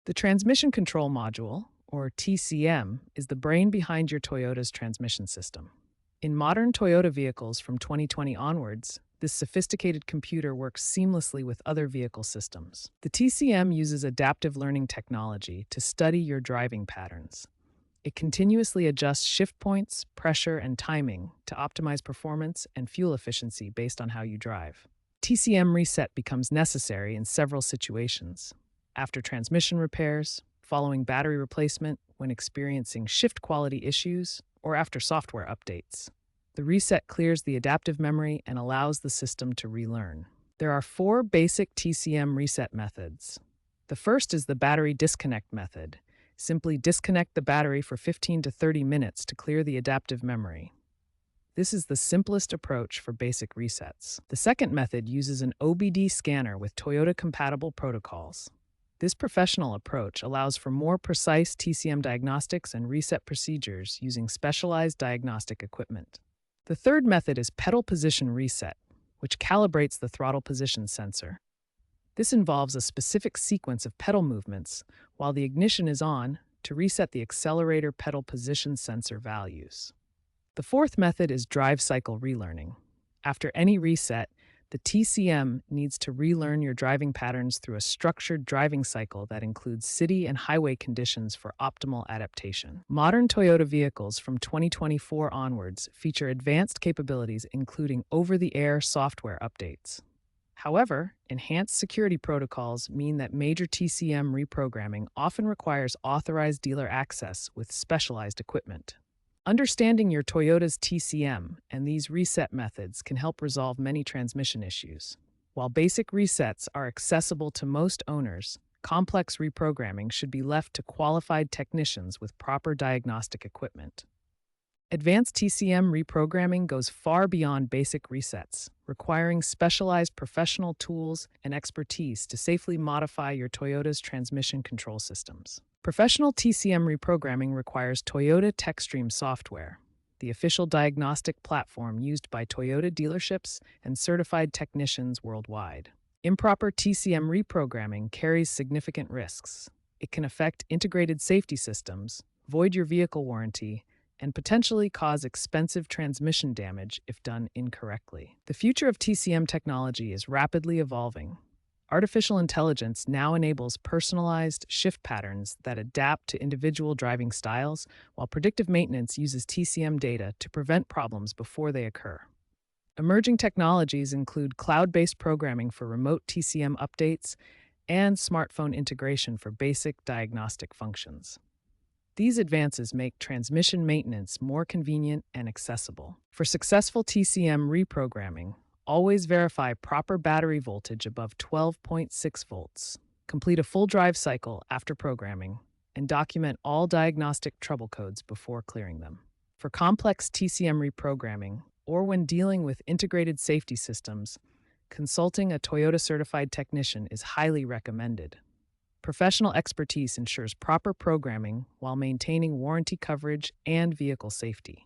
The Transmission Control Module, or TCM, is the brain behind your Toyota's transmission system. In modern Toyota vehicles from 2020 onwards, this sophisticated computer works seamlessly with other vehicle systems. The TCM uses adaptive learning technology to study your driving patterns. It continuously adjusts shift points, pressure, and timing to optimize performance and fuel efficiency based on how you drive. TCM reset becomes necessary in several situations: after transmission repairs, following battery replacement, when experiencing shift quality issues, or after software updates. The reset clears the adaptive memory and allows the system to relearn. There are 4 basic TCM reset methods. The first is the battery disconnect method. Simply disconnect the battery for 15 to 30 minutes to clear the adaptive memory. This is the simplest approach for basic resets. The second method uses an OBD scanner with Toyota-compatible protocols. This professional approach allows for more precise TCM diagnostics and reset procedures using specialized diagnostic equipment. The third method is pedal position reset, which calibrates the throttle position sensor. This involves a specific sequence of pedal movements while the ignition is on to reset the accelerator pedal position sensor values. The fourth method is drive cycle relearning. After any reset, the TCM needs to relearn your driving patterns through a structured driving cycle that includes city and highway conditions for optimal adaptation. Modern Toyota vehicles from 2024 onwards feature advanced capabilities including over-the-air software updates. However, enhanced security protocols mean that major TCM reprogramming often requires authorized dealer access with specialized equipment. Understanding your Toyota's TCM and these reset methods can help resolve many transmission issues. While basic resets are accessible to most owners, complex reprogramming should be left to qualified technicians with proper diagnostic equipment. Advanced TCM reprogramming goes far beyond basic resets, requiring specialized professional tools and expertise to safely modify your Toyota's transmission control systems. Professional TCM reprogramming requires Toyota TechStream software, the official diagnostic platform used by Toyota dealerships and certified technicians worldwide. Improper TCM reprogramming carries significant risks. It can affect integrated safety systems, void your vehicle warranty, and potentially cause expensive transmission damage if done incorrectly. The future of TCM technology is rapidly evolving. Artificial intelligence now enables personalized shift patterns that adapt to individual driving styles, while predictive maintenance uses TCM data to prevent problems before they occur. Emerging technologies include cloud-based programming for remote TCM updates and smartphone integration for basic diagnostic functions. These advances make transmission maintenance more convenient and accessible. For successful TCM reprogramming, always verify proper battery voltage above 12.6 volts. Complete a full drive cycle after programming, and document all diagnostic trouble codes before clearing them. For complex TCM reprogramming, or when dealing with integrated safety systems, consulting a Toyota-certified technician is highly recommended. Professional expertise ensures proper programming while maintaining warranty coverage and vehicle safety.